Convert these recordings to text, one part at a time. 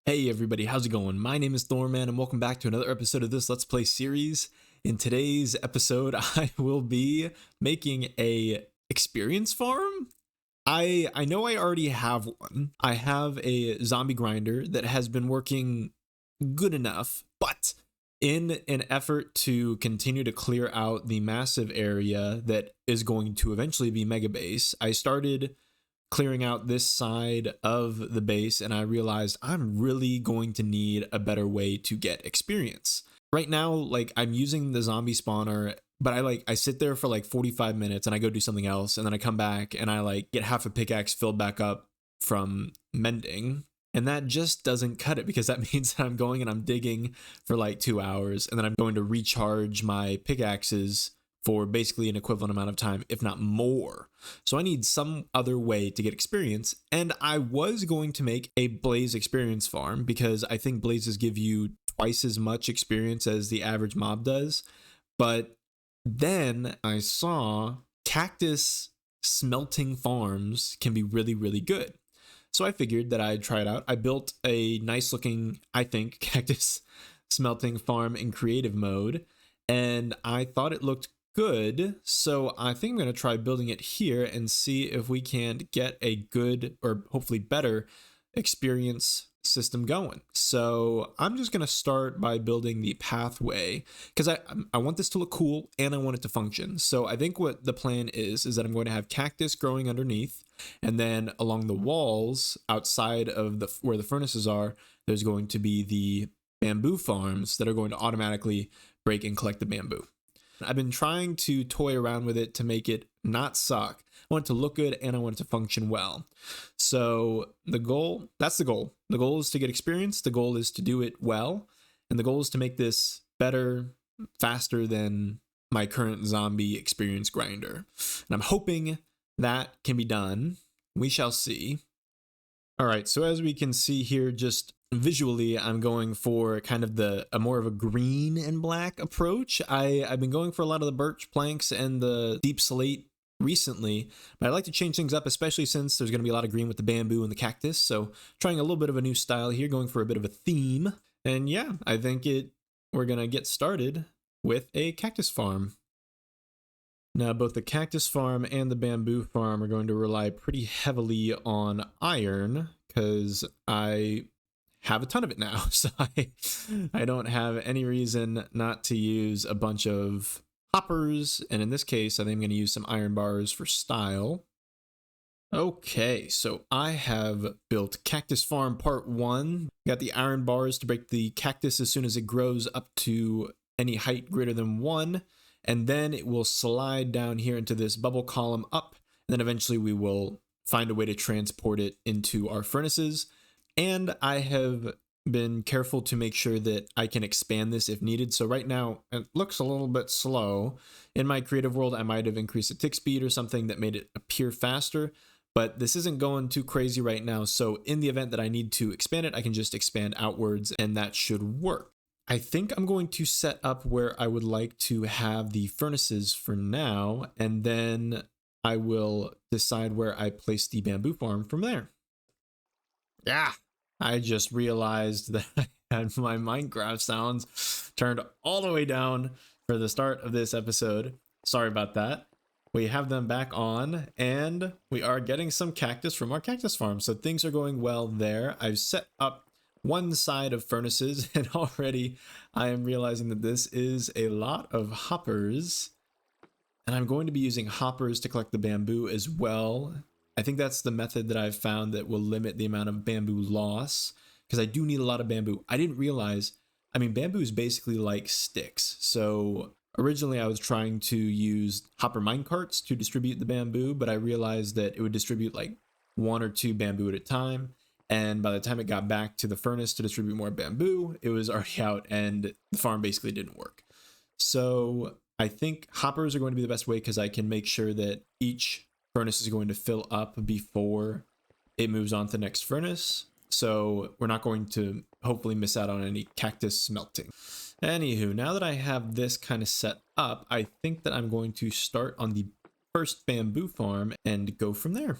Hey everybody, how's it going? My name is Thorman and welcome back to another episode of this Let's Play series. In today's episode, I will be making a experience farm. I know I already have one. I have a zombie grinder that has been working good enough, but in an effort to continue to clear out the massive area that is going to eventually be megabase, I started clearing out this side of the base and I realized I'm really going to need a better way to get experience. Right now, like I'm using the zombie spawner, but I sit there for like 45 minutes and I go do something else and then I come back and I like get half a pickaxe filled back up from mending. And that just doesn't cut it because that means that I'm going and I'm digging for like 2 hours and then I'm going to recharge my pickaxes for basically an equivalent amount of time, if not more. So I need some other way to get experience. And I was going to make a blaze experience farm because I think blazes give you twice as much experience as the average mob does. But then I saw cactus smelting farms can be really, really good. So I figured that I'd try it out. I built a nice looking, I think, cactus smelting farm in creative mode. And I thought it looked good, so I think I'm going to try building it here and see if we can get a good or hopefully better experience system going. So I'm just going to start by building the pathway because I want this to look cool and I want it to function. So I think what the plan is that I'm going to have cactus growing underneath, and then along the walls outside of the where the furnaces are, there's going to be the bamboo farms that are going to automatically break and collect the bamboo. I've been trying to toy around with it to make it not suck. I want it to look good and I want it to function well. So that's the goal. The goal is to get experience. The goal is to do it well. And the goal is to make this better, faster than my current zombie experience grinder. And I'm hoping that can be done. We shall see. All right, so as we can see here, just visually, I'm going for kind of a more of a green and black approach. I've been going for a lot of the birch planks and the deep slate recently, but I'd like to change things up, especially since there's going to be a lot of green with the bamboo and the cactus. So trying a little bit of a new style here, going for a bit of a theme. And yeah, I think we're going to get started with a cactus farm. Now, both the cactus farm and the bamboo farm are going to rely pretty heavily on iron because I have a ton of it now. So I don't have any reason not to use a bunch of hoppers. And in this case, I think I'm going to use some iron bars for style. Okay, so I have built Cactus Farm Part 1. Got the iron bars to break the cactus as soon as it grows up to any height greater than 1. And then it will slide down here into this bubble column up. And then eventually we will find a way to transport it into our furnaces. And I have been careful to make sure that I can expand this if needed. So right now it looks a little bit slow. In my creative world, I might have increased the tick speed or something that made it appear faster. But this isn't going too crazy right now. So in the event that I need to expand it, I can just expand outwards and that should work. I think I'm going to set up where I would like to have the furnaces for now, and then I will decide where I place the bamboo farm from there. Yeah, I just realized that I had my Minecraft sounds turned all the way down for the start of this episode. Sorry about that. We have them back on, and we are getting some cactus from our cactus farm, so things are going well there. I've set up one side of furnaces and already I am realizing that this is a lot of hoppers, and I'm going to be using hoppers to collect the bamboo as well. I think that's the method that I've found that will limit the amount of bamboo loss, because I do need a lot of bamboo. I didn't realize, I mean, bamboo is basically like sticks. So originally I was trying to use hopper minecarts to distribute the bamboo, but I realized that it would distribute like 1 or 2 bamboo at a time. And by the time it got back to the furnace to distribute more bamboo, it was already out and the farm basically didn't work. So I think hoppers are going to be the best way because I can make sure that each furnace is going to fill up before it moves on to the next furnace. So we're not going to hopefully miss out on any cactus smelting. Anywho, now that I have this kind of set up, I think that I'm going to start on the first bamboo farm and go from there.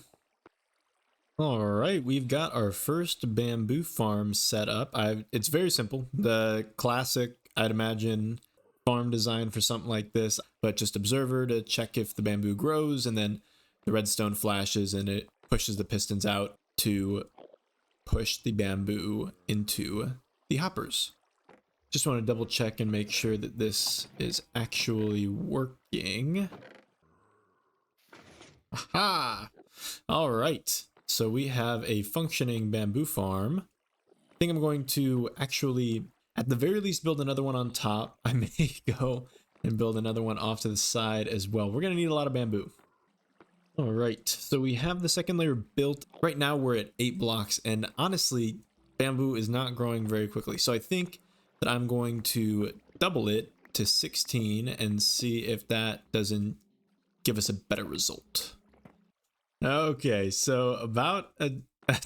All right, we've got our first bamboo farm set up. It's very simple. The classic, I'd imagine, farm design for something like this, but just observer to check if the bamboo grows, and then the redstone flashes and it pushes the pistons out to push the bamboo into the hoppers. Just want to double check and make sure that this is actually working. Aha! All right. So we have a functioning bamboo farm. I think I'm going to actually, at the very least, build another one on top. I may go and build another one off to the side as well. We're going to need a lot of bamboo. All right. So we have the second layer built. Right now we're at 8 blocks, and honestly, bamboo is not growing very quickly. So I think that I'm going to double it to 16 and see if that doesn't give us a better result. Okay, so about a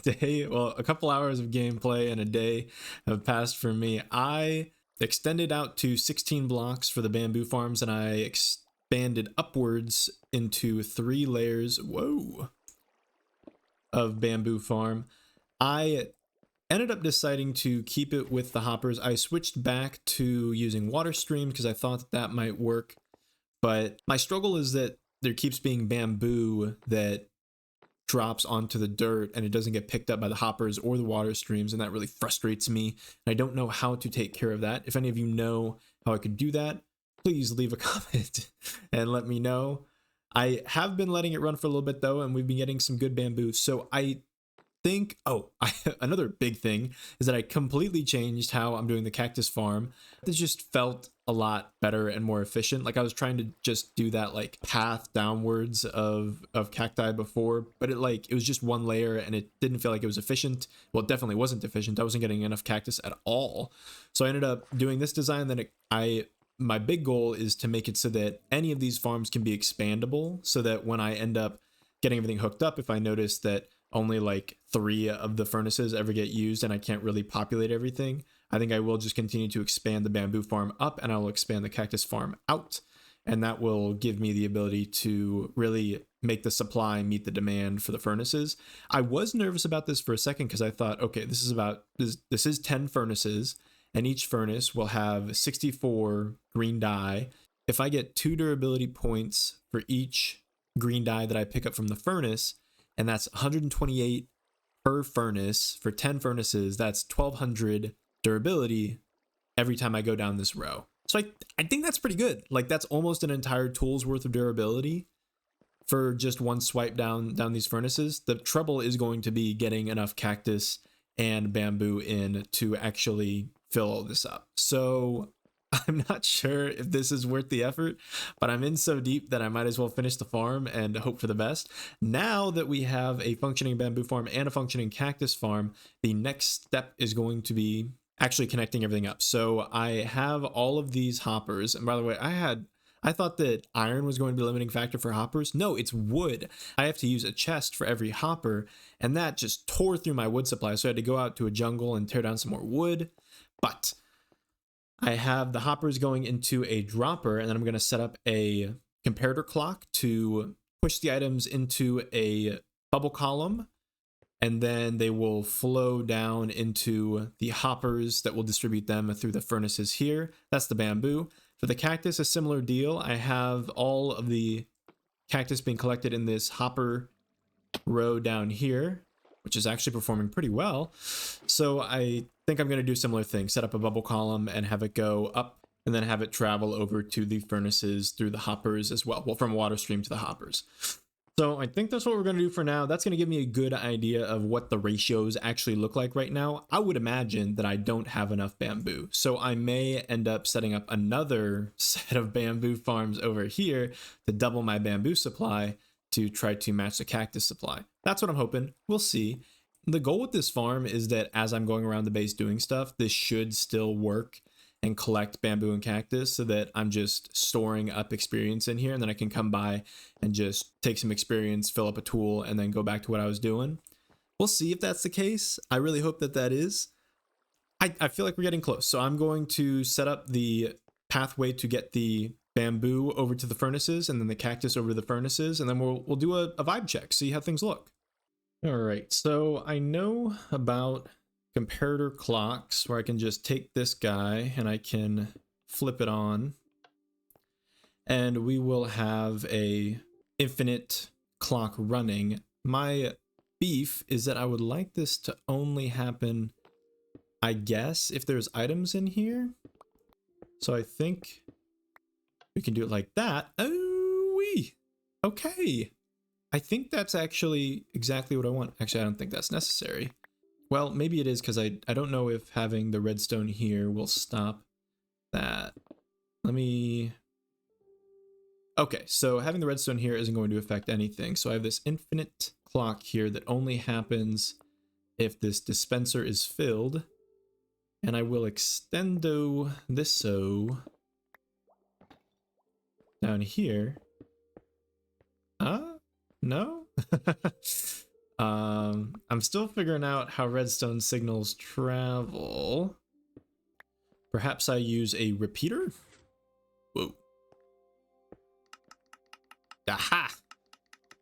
day, well, a couple hours of gameplay and a day have passed for me. I extended out to 16 blocks for the bamboo farms, and I expanded upwards into 3 layers, whoa, of bamboo farm. I ended up deciding to keep it with the hoppers. I switched back to using water stream because I thought that might work, but my struggle is that there keeps being bamboo that drops onto the dirt and it doesn't get picked up by the hoppers or the water streams, and that really frustrates me. And I don't know how to take care of that. If any of you know how I could do that, please leave a comment and let me know. I have been letting it run for a little bit though, and we've been getting some good bamboo. So I think, another big thing is that I completely changed how I'm doing the cactus farm. This just felt a lot better and more efficient. Like I was trying to just do that like path downwards of cacti before, but it was just one layer and it didn't feel like it was efficient. Well, it definitely wasn't efficient. I wasn't getting enough cactus at all. So I ended up doing this design. Then my big goal is to make it so that any of these farms can be expandable, so that when I end up getting everything hooked up, if I notice that only like 3 of the furnaces ever get used and I can't really populate everything, I think I will just continue to expand the bamboo farm up, and I'll expand the cactus farm out, and that will give me the ability to really make the supply meet the demand for the furnaces. I was nervous about this for a second because I thought, okay, this is 10 furnaces, and each furnace will have 64 green dye. If I get 2 durability points for each green dye that I pick up from the furnace, and that's 128 per furnace for 10 furnaces, that's 1200 durability every time I go down this row. So I think that's pretty good. Like that's almost an entire tool's worth of durability for just one swipe down these furnaces. The trouble is going to be getting enough cactus and bamboo in to actually fill all this up. So I'm not sure if this is worth the effort, but I'm in so deep that I might as well finish the farm and hope for the best. Now that we have a functioning bamboo farm and a functioning cactus farm, the next step is going to be actually connecting everything up. So I have all of these hoppers, and by the way, I thought that iron was going to be a limiting factor for hoppers. No, it's wood. I have to use a chest for every hopper, and that just tore through my wood supply. So I had to go out to a jungle and tear down some more wood. But I have the hoppers going into a dropper, and then I'm going to set up a comparator clock to push the items into a bubble column, and then they will flow down into the hoppers that will distribute them through the furnaces here. That's the bamboo. For the cactus, a similar deal. I have all of the cactus being collected in this hopper row down here, which is actually performing pretty well. So I think I'm going to do a similar thing, set up a bubble column and have it go up, and then have it travel over to the furnaces through the hoppers as well. Well, from water stream to the hoppers. So I think that's what we're going to do for now. That's going to give me a good idea of what the ratios actually look like right now. I would imagine that I don't have enough bamboo, so I may end up setting up another set of bamboo farms over here to double my bamboo supply to try to match the cactus supply. That's what I'm hoping. We'll see. The goal with this farm is that as I'm going around the base doing stuff, this should still work and collect bamboo and cactus, so that I'm just storing up experience in here, and then I can come by and just take some experience, fill up a tool, and then go back to what I was doing. We'll see if that's the case. I really hope that that is. I feel like we're getting close. So I'm going to set up the pathway to get the bamboo over to the furnaces, and then the cactus over to the furnaces, and then we'll do a vibe check, see how things look. All right, so I know about comparator clocks where I can just take this guy and I can flip it on, and we will have a infinite clock running. My beef is that I would like this to only happen, I guess, if there's items in here. So I think we can do it like that. Oh, wee. Okay. I think that's actually exactly what I want. Actually, I don't think that's necessary. Well, maybe it is because I don't know if having the redstone here will stop that. Let me... Okay, so having the redstone here isn't going to affect anything. So I have this infinite clock here that only happens if this dispenser is filled. And I will extendo this so down here. No? I'm still figuring out how redstone signals travel. Perhaps I use a repeater? Whoa. Aha!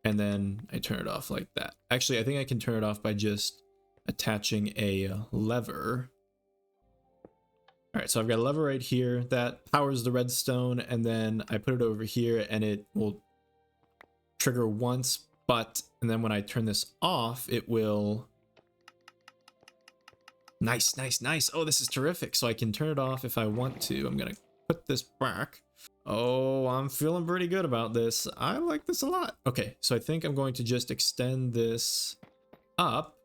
And then I turn it off like that. Actually, I think I can turn it off by just attaching a lever. All right, so I've got a lever right here that powers the redstone, and then I put it over here and it will trigger once, and then when I turn this off, it will... Nice, nice, nice. Oh, this is terrific. So I can turn it off if I want to. I'm gonna put this back. Oh, I'm feeling pretty good about this. I like this a lot. Okay, so I think I'm going to just extend this up,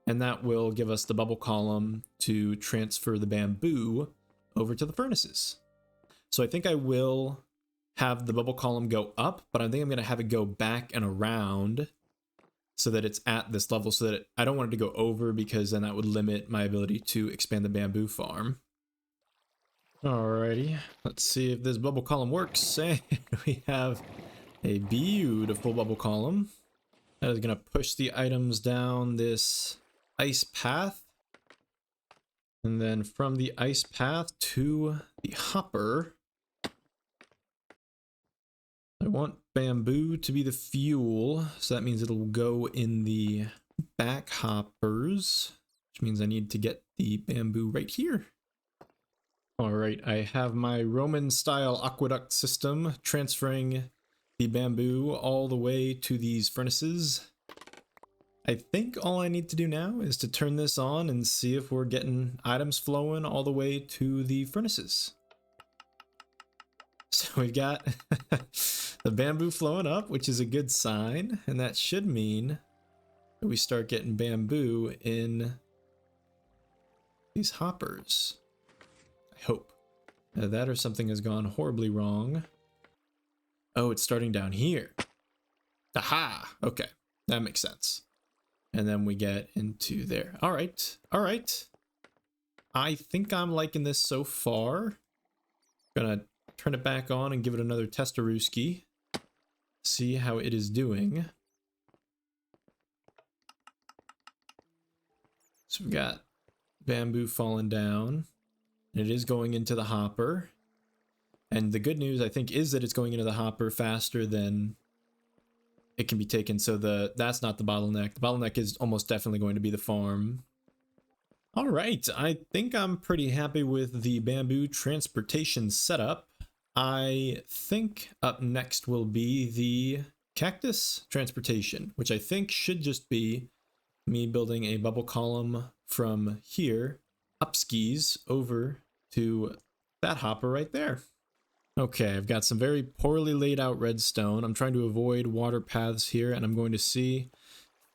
and that will give us the bubble column to transfer the bamboo over to the furnaces. So I think I will have the bubble column go up, but I think I'm going to have it go back and around so that it's at this level, so that I don't want it to go over, because then that would limit my ability to expand the bamboo farm. Alrighty, let's see if this bubble column works. And we have a beautiful bubble column that is going to push the items down this ice path, and then from the ice path to the hopper. I want bamboo to be the fuel, so that means it'll go in the back hoppers, which means I need to get the bamboo right here. All right, I have my Roman style aqueduct system transferring the bamboo all the way to these furnaces. I think all I need to do now is to turn this on and see if we're getting items flowing all the way to the furnaces. So we've got the bamboo flowing up, which is a good sign, and that should mean that we start getting bamboo in these hoppers. I hope. That or something has gone horribly wrong. Oh, it's starting down here. Aha! Okay, that makes sense. And then we get into there. All right, all right. I think I'm liking this so far. Gonna turn it back on and give it another testarooski. See how it is doing. So we've got bamboo falling down. And it is going into the hopper. And the good news, I think, is that it's going into the hopper faster than it can be taken. So that's not the bottleneck. The bottleneck is almost definitely going to be the farm. All right, I think I'm pretty happy with the bamboo transportation setup. I think up next will be the cactus transportation, which I think should just be me building a bubble column from here, up skis, over to that hopper right there. Okay, I've got some very poorly laid out redstone. I'm trying to avoid water paths here, and I'm going to see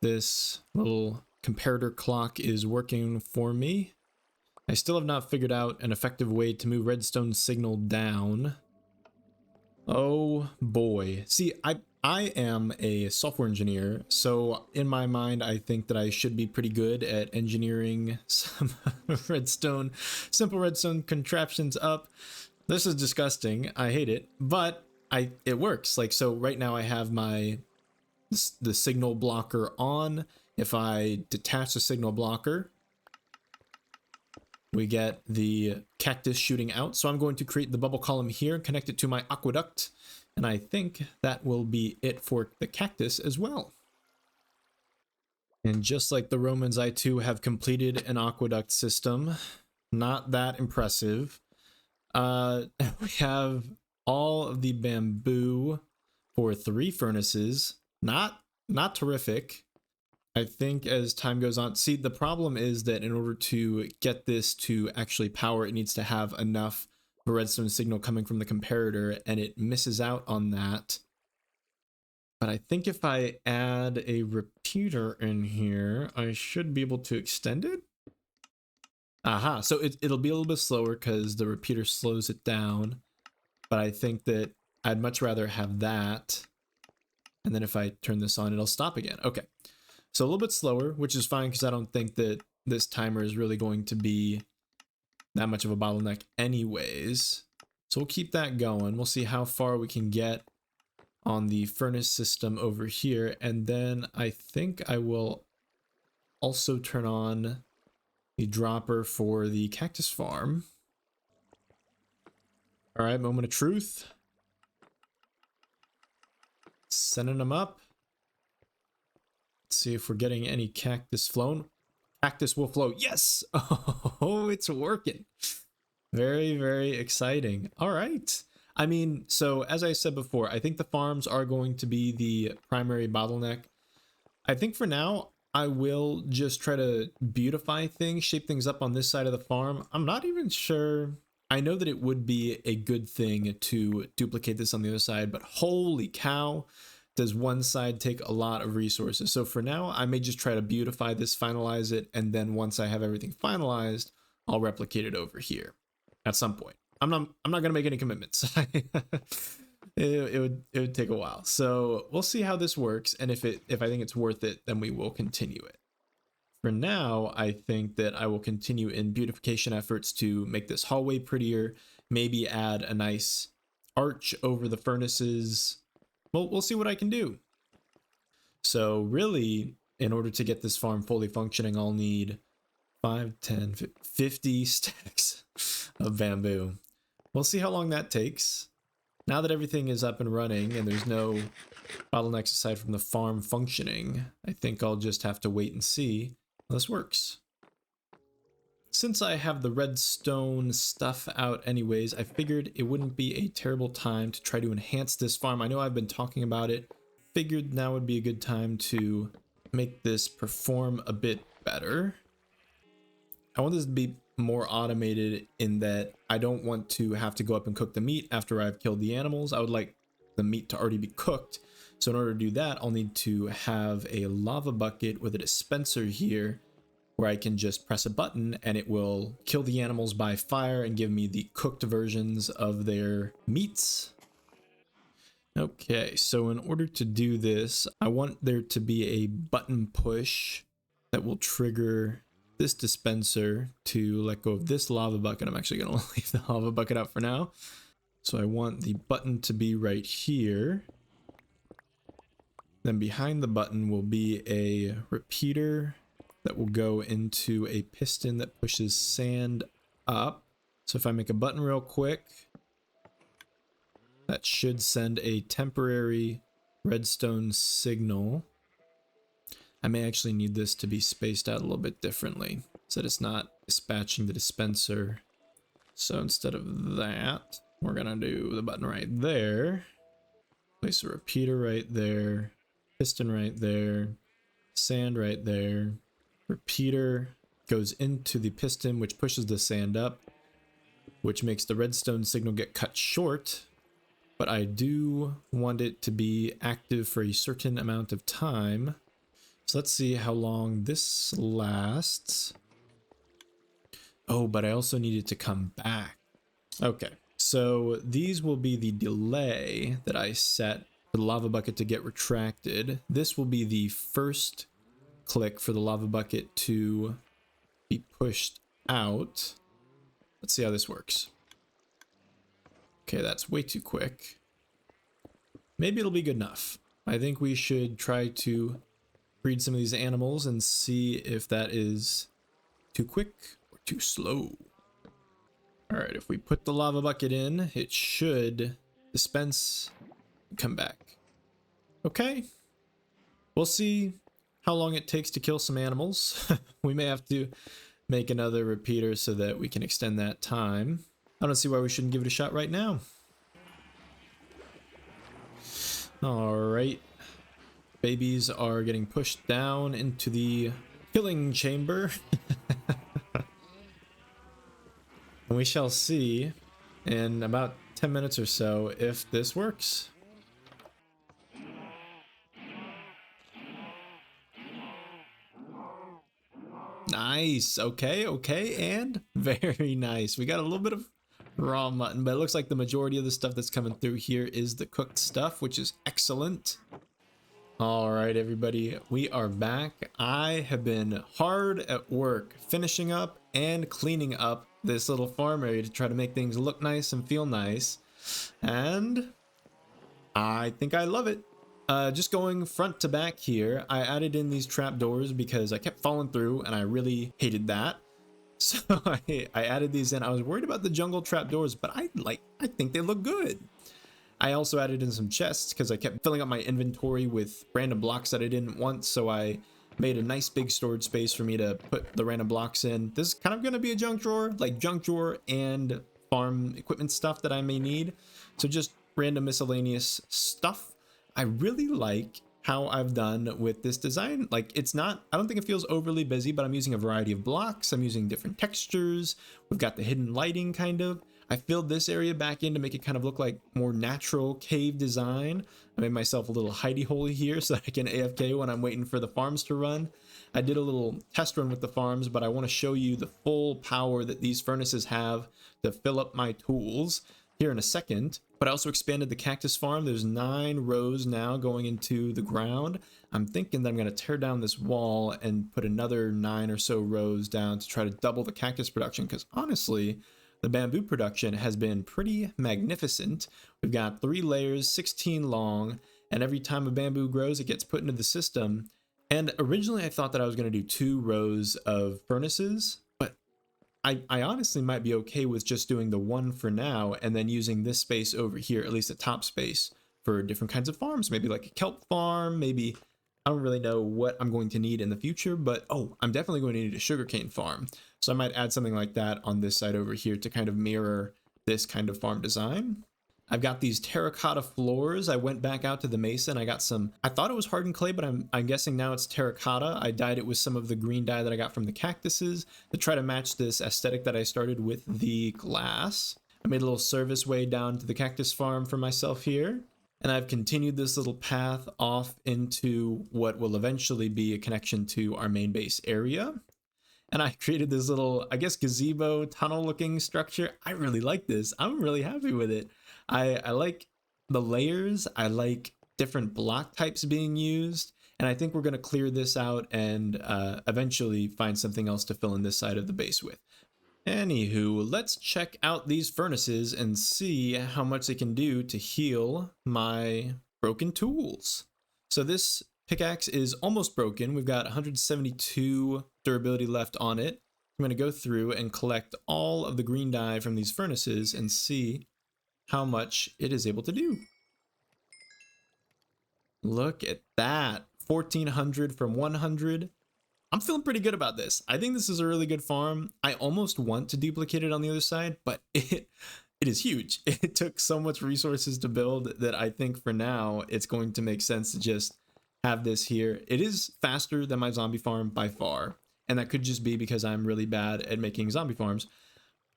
this little comparator clock is working for me. I still have not figured out an effective way to move redstone signal down. Oh boy. See, I am a software engineer, so in my mind I think that I should be pretty good at engineering some simple redstone contraptions up. This is disgusting. I hate it, but it works. Like, so right now I have the signal blocker on. If I detach the signal blocker, we get the cactus shooting out. So I'm going to create the bubble column here, connect it to my aqueduct, and I think that will be it for the cactus as well. And just like the Romans, I too have completed an aqueduct system. Not that impressive. We have all of the bamboo for 3 furnaces. Not terrific. I think as time goes on, see, the problem is that in order to get this to actually power, it needs to have enough of a redstone signal coming from the comparator, and it misses out on that. But I think if I add a repeater in here, I should be able to extend it. Aha, so it'll be a little bit slower because the repeater slows it down. But I think that I'd much rather have that. And then if I turn this on, it'll stop again. Okay. So a little bit slower, which is fine because I don't think that this timer is really going to be that much of a bottleneck anyways. So we'll keep that going. We'll see how far we can get on the furnace system over here. And then I think I will also turn on the dropper for the cactus farm. All right, moment of truth. Sending them up. Let's see if we're getting any cactus flown. Cactus will flow. Yes! Oh, it's working. Very, very exciting. All right. I mean, so as I said before, I think the farms are going to be the primary bottleneck. I think for now, I will just try to beautify things, shape things up on this side of the farm. I'm not even sure. I know that it would be a good thing to duplicate this on the other side, but holy cow, does one side take a lot of resources. So for now, I may just try to beautify this, finalize it, and then once I have everything finalized, I'll replicate it over here at some point. I'm not gonna make any commitments. it would take a while. So we'll see how this works, and if I think it's worth it, then we will continue it. For now, I think that I will continue in beautification efforts to make this hallway prettier, maybe add a nice arch over the furnaces. Well, we'll see what I can do. So really, in order to get this farm fully functioning, I'll need 5, 10, 50 stacks of bamboo. We'll see how long that takes. Now that everything is up and running and there's no bottlenecks aside from the farm functioning, I think I'll just have to wait and see how this works. Since I have the redstone stuff out anyways, I figured it wouldn't be a terrible time to try to enhance this farm. I know I've been talking about it. Figured now would be a good time to make this perform a bit better. I want this to be more automated in that I don't want to have to go up and cook the meat after I've killed the animals. I would like the meat to already be cooked. So in order to do that, I'll need to have a lava bucket with a dispenser here where I can just press a button and it will kill the animals by fire and give me the cooked versions of their meats. Okay, so in order to do this, I want there to be a button push that will trigger this dispenser to let go of this lava bucket. I'm actually going to leave the lava bucket out for now. So I want the button to be right here. Then behind the button will be a repeater that will go into a piston that pushes sand up. So if I make a button real quick, that should send a temporary redstone signal. I may actually need this to be spaced out a little bit differently so that it's not dispatching the dispenser. So instead of that, we're gonna do the button right there. Place a repeater right there. Piston right there. Sand right there. Repeater goes into the piston, which pushes the sand up, which makes the redstone signal get cut short. But I do want it to be active for a certain amount of time. So let's see how long this lasts. Oh, but I also need it to come back. Okay, so these will be the delay that I set for the lava bucket to get retracted. This will be the first click for the lava bucket to be pushed out. Let's see how this works. Okay, that's way too quick. Maybe it'll be good enough. I think we should try to breed some of these animals and see if that is too quick or too slow. All right, if we put the lava bucket in, it should dispense and come back. Okay, we'll see how long it takes to kill some animals. We may have to make another repeater so that we can extend that time. I don't see why we shouldn't give it a shot right now. All right. Babies are getting pushed down into the killing chamber. And we shall see in about 10 minutes or so if this works. Nice. Okay, okay, and very nice. We got a little bit of raw mutton, but it looks like the majority of the stuff that's coming through here is the cooked stuff, which is excellent. All right, everybody, we are back. I have been hard at work finishing up and cleaning up this little farm area to try to make things look nice and feel nice. And I think I love it. Just going front to back here, I added in these trapdoors because I kept falling through and I really hated that. So I added these in. I was worried about the jungle trapdoors, but I think they look good. I also added in some chests because I kept filling up my inventory with random blocks that I didn't want, so I made a nice big storage space for me to put the random blocks in. This is kind of going to be a junk drawer, like junk drawer and farm equipment stuff that I may need. So just random miscellaneous stuff. I really like how I've done with this design. Like, it's not, I don't think it feels overly busy, but I'm using a variety of blocks. I'm using different textures. We've got the hidden lighting kind of. I filled this area back in to make it kind of look like more natural cave design. I made myself a little hidey holy here so that I can AFK when I'm waiting for the farms to run. I did a little test run with the farms, but I want to show you the full power that these furnaces have to fill up my tools here in a second. But I also expanded the cactus farm. There's 9 rows now going into the ground. I'm thinking that I'm going to tear down this wall and put another 9 or so rows down to try to double the cactus production, because honestly, the bamboo production has been pretty magnificent. We've got 3 layers, 16 long, and every time a bamboo grows, it gets put into the system. And originally I thought that I was going to do 2 rows of furnaces, but I honestly might be okay with just doing the 1 for now and then using this space over here, at least the top space, for different kinds of farms. Maybe like a kelp farm, maybe, I don't really know what I'm going to need in the future, but oh, I'm definitely going to need a sugarcane farm. So I might add something like that on this side over here to kind of mirror this kind of farm design. I've got these terracotta floors. I went back out to the mesa and I got some, I thought it was hardened clay, but I'm guessing now it's terracotta. I dyed it with some of the green dye that I got from the cactuses to try to match this aesthetic that I started with the glass. I made a little service way down to the cactus farm for myself here. And I've continued this little path off into what will eventually be a connection to our main base area. And I created this little, I guess, gazebo tunnel looking structure. I really like this. I'm really happy with it. I like the layers. I like different block types being used. And I think we're going to clear this out and eventually find something else to fill in this side of the base with. Anywho, let's check out these furnaces and see how much they can do to heal my broken tools. So this pickaxe is almost broken. We've got 172 durability left on it. I'm going to go through and collect all of the green dye from these furnaces and see how much it is able to do. Look at that. 1400 from 100. I'm feeling pretty good about this. I think this is a really good farm. I almost want to duplicate it on the other side, but it is huge. It took so much resources to build that I think for now it's going to make sense to just have this here. It is faster than my zombie farm by far, and that could just be because I'm really bad at making zombie farms.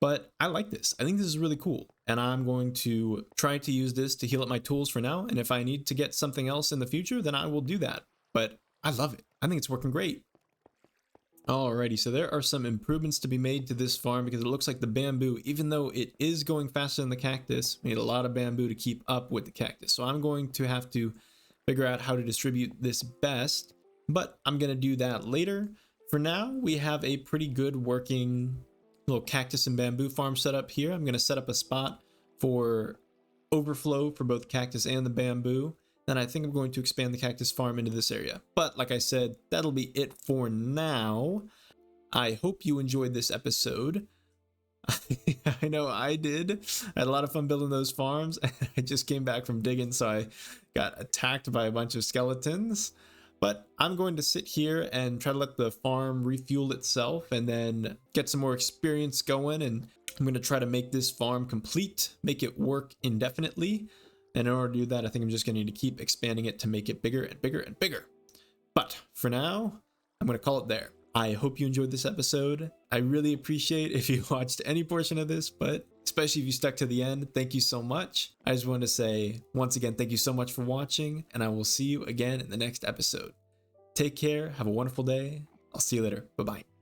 But I like this. I think this is really cool, and I'm going to try to use this to heal up my tools for now, and if I need to get something else in the future, then I will do that. But I love it. I think it's working great. Alrighty, so there are some improvements to be made to this farm because it looks like the bamboo, even though it is going faster than the cactus, we need a lot of bamboo to keep up with the cactus. So I'm going to have to figure out how to distribute this best, but I'm going to do that later. For now, we have a pretty good working little cactus and bamboo farm set up here. I'm going to set up a spot for overflow for both cactus and the bamboo. Then I think I'm going to expand the cactus farm into this area. But like I said, that'll be it for now. I hope you enjoyed this episode. I know I did. I had a lot of fun building those farms. I just came back from digging, so I got attacked by a bunch of skeletons. But I'm going to sit here and try to let the farm refuel itself and then get some more experience going. And I'm going to try to make this farm complete, make it work indefinitely. And in order to do that, I think I'm just going to need to keep expanding it to make it bigger and bigger and bigger. But for now, I'm going to call it there. I hope you enjoyed this episode. I really appreciate if you watched any portion of this, but especially if you stuck to the end, thank you so much. I just want to say, once again, thank you so much for watching, and I will see you again in the next episode. Take care, have a wonderful day. I'll see you later. Bye-bye.